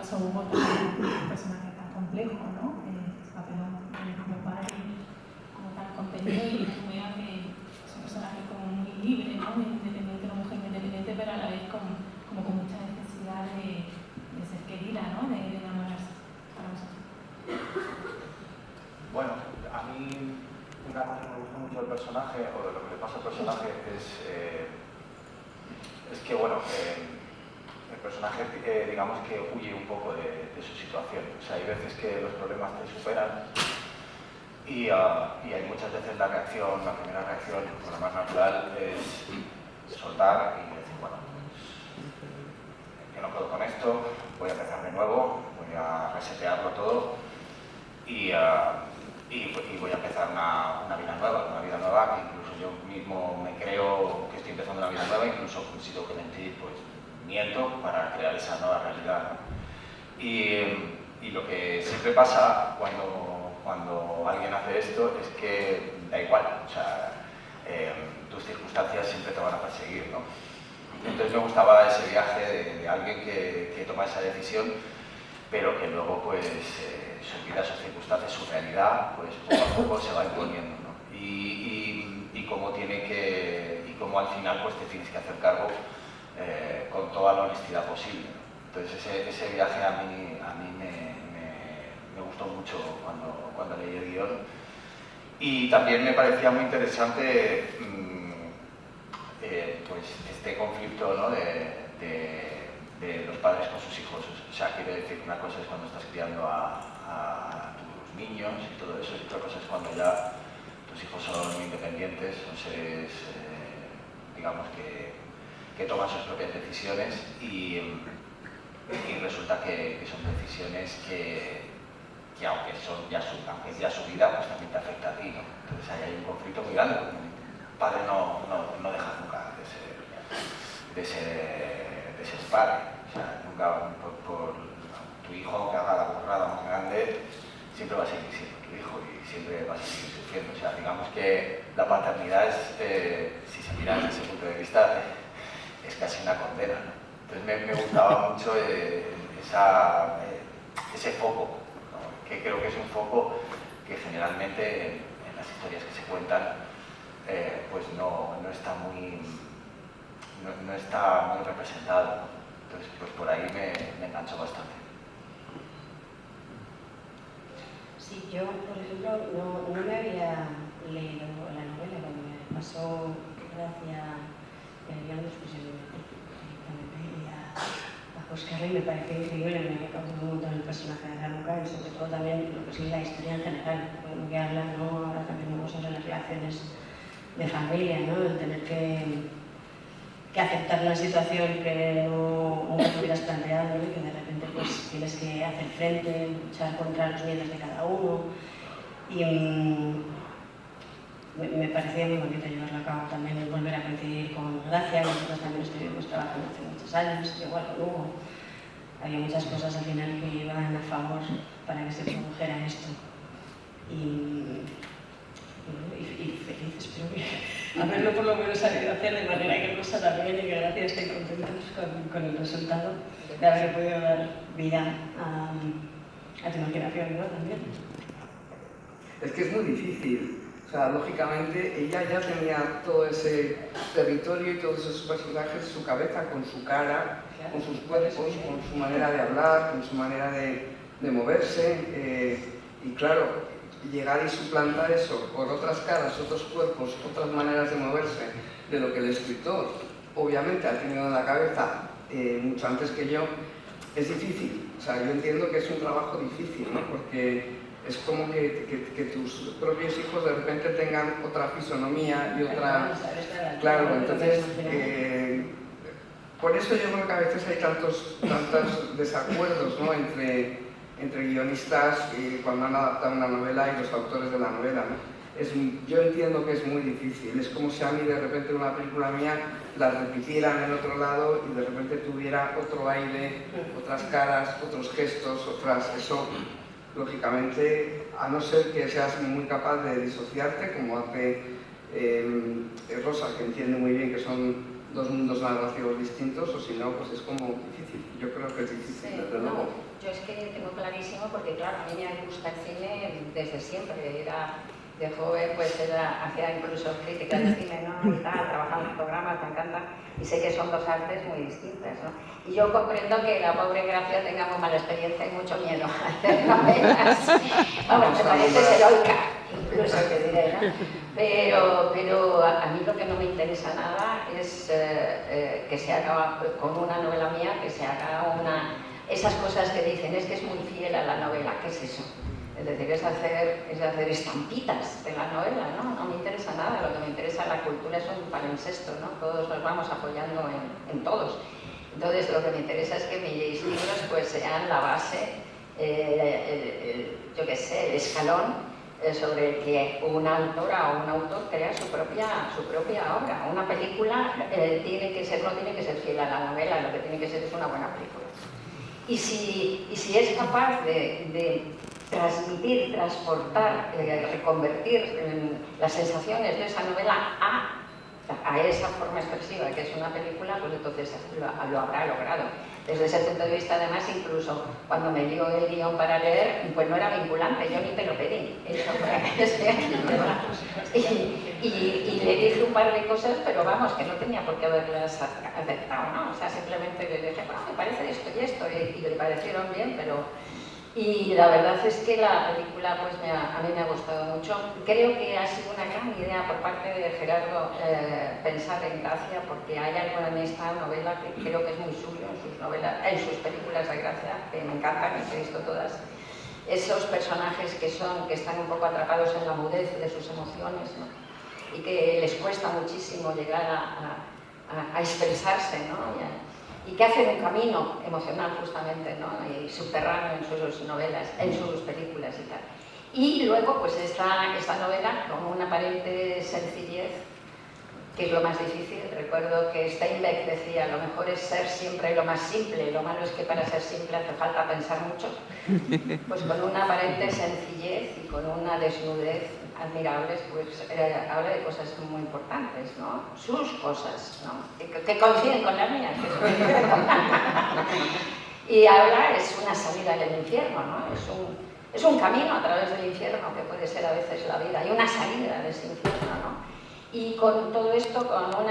caso Hugo también es un personaje tan complejo, ¿no? Este papel como padre, como tan contenido, y tú veas que es un personaje como muy libre, ¿no? Muy independiente, una mujer muy independiente, pero a la vez como con mucha necesidad de ser querida, ¿no? De enamorarse. Para vosotros. Bueno, a mí una cosa que me gusta mucho del personaje, o de lo que le pasa al personaje, es que, bueno, el personaje, digamos que huye un poco de su situación. O sea, hay veces que los problemas te superan y hay muchas veces la primera reacción, o la más natural, es soltar y decir, bueno, yo no puedo con esto, voy a empezar de nuevo, voy a resetearlo todo y voy a empezar una vida nueva que incluso yo mismo me creo que estoy empezando una vida nueva, incluso si tengo que mentir, pues miento para crear esa nueva realidad, ¿no? Y lo que siempre pasa cuando alguien hace esto es que da igual, o sea, tus circunstancias siempre te van a perseguir, ¿no? Entonces me gustaba ese viaje de alguien que toma esa decisión, pero que luego pues su vida, sus circunstancias, su realidad, pues poco a poco se va imponiendo, ¿no? Y cómo al final pues te tienes que hacer cargo con toda la honestidad posible. Entonces ese viaje a mí me gustó mucho cuando leí el guión, y también me parecía muy interesante pues este conflicto, ¿no? de los padres con sus hijos. O sea, quiero decir, una cosa es cuando estás criando a tus niños y todo eso, y otra cosa es cuando ya tus hijos son independientes, son seres, digamos, que toman sus propias decisiones, y resulta que son decisiones que aunque es ya su vida, pues también te afecta a ti, ¿no? Entonces ahí hay un conflicto muy grande, porque el padre no deja nunca de ser padre. O sea, nunca por tu hijo, aunque haga la burrada más grande, siempre va a seguir siendo tu hijo y siempre va a seguir sufriendo. O sea, digamos que la paternidad es, si se mira desde ese punto de vista, es casi una condena, ¿no? Entonces me gustaba mucho ese foco, ¿no? Que creo que es un foco que generalmente en las historias que se cuentan pues no está muy representado, ¿no? Entonces pues por ahí me enganchó bastante. Sí, yo por ejemplo no me había leído la novela. Cuando me pasó gracia el guión, después yo me metí a buscarla y me pareció increíble, me causó un montón el personaje de Hanukkah, y sobre todo también lo que es la historia en general, porque habla, ¿no? Ahora también sobre las relaciones de familia, ¿no? El tener que aceptar una situación que nunca te hubieras planteado, ¿no? Y que de repente pues tienes que hacer frente, luchar contra los miedos de cada uno, y me parecía muy bonito llevarlo a cabo. También el volver a coincidir con Gracia, nosotros también estuvimos trabajando hace muchos años, igual con Hugo. Había muchas cosas al final que iban a favor para que se produjera esto. Y feliz, espero que haberlo por lo menos sabido hacer de manera que nos salga bien y que Gracias estén contentos con el resultado de haber podido dar vida a tu imaginación, ¿no? También. Es que es muy difícil. O sea, lógicamente ella ya tenía todo ese territorio y todos esos personajes en su cabeza, con su cara, con sus cuerpos, con su manera de hablar, con su manera de moverse. Y claro, llegar y suplantar eso por otras caras, otros cuerpos, otras maneras de moverse, de lo que el escritor obviamente ha tenido en la cabeza mucho antes que yo, es difícil. O sea, yo entiendo que es un trabajo difícil, ¿no? Porque es como que tus propios hijos de repente tengan otra fisonomía y otra... Claro, entonces... por eso yo creo que a veces hay tantos desacuerdos, ¿no? entre guionistas cuando han adaptado una novela y los autores de la novela, ¿no? Yo entiendo que es muy difícil. Es como si a mí de repente una película mía la repitieran en otro lado y de repente tuviera otro aire, otras caras, otros gestos, eso lógicamente, a no ser que seas muy capaz de disociarte, como hace Rosa, que entiende muy bien que son dos mundos narrativos distintos, o si no, pues es como difícil. Yo creo que es difícil, Sí, desde luego. Yo porque claro, a mí me gusta el cine desde siempre. De joven pues hacía incluso críticas de cine, ¿no? Y tal, trabajaba en programas, me encanta, y sé que son dos artes muy distintas, ¿no? Y yo comprendo que la pobre Gracia tenga muy mala experiencia y mucho miedo a hacer novelas. Vamos, me parece heroica, incluso que diré, ¿no? Pero a mí lo que no me interesa nada es que se haga con una novela mía, que se haga esas cosas que dicen, es que es muy fiel a la novela, ¿qué es eso? Es decir, es hacer estampitas de la novela, ¿no? No me interesa nada, lo que me interesa la cultura es un palincesto, ¿no? Todos nos vamos apoyando en todos. Entonces, lo que me interesa es que mis libros pues sean la base, yo qué sé, el escalón sobre el que una autora o un autor crea su propia obra. Una película no tiene que ser fiel a la novela, lo que tiene que ser es una buena película. Y si es capaz de transmitir, transportar, reconvertir las sensaciones de esa novela a esa forma expresiva que es una película, pues entonces lo habrá logrado. Desde ese punto de vista, además, incluso cuando me dio el guión para leer, pues no era vinculante, yo ni te lo pedí. Eso y le dije un par de cosas, pero vamos, que no tenía por qué haberlas aceptado, ¿no? O sea, simplemente le dije, bueno, me parece esto y esto, y le parecieron bien, pero... Y la verdad es que la película pues a mí me ha gustado mucho. Creo que ha sido una gran idea por parte de Gerardo pensar en Gracia, porque hay algo en esta novela que creo que es muy suyo en sus películas de Gracia, que me encantan y que he visto todas. Esos personajes que están un poco atrapados en la mudez de sus emociones, ¿no? Y que les cuesta muchísimo llegar a expresarse, ¿no? Y que hacen un camino emocional justamente, ¿no? Y subterráneo en sus novelas, en sus películas y tal. Y luego pues esta novela con una aparente sencillez, que es lo más difícil. Recuerdo que Steinbeck decía, lo mejor es ser siempre lo más simple, lo malo es que para ser simple hace falta pensar mucho. Pues con una aparente sencillez y con una desnudez admirables, pues habla de cosas muy importantes, ¿no? Sus cosas, ¿no? Que coinciden con las mías. Y habla, es una salida del infierno, ¿no? Es un camino a través del infierno que puede ser a veces la vida, y una salida de ese infierno, ¿no? Y con todo esto, con una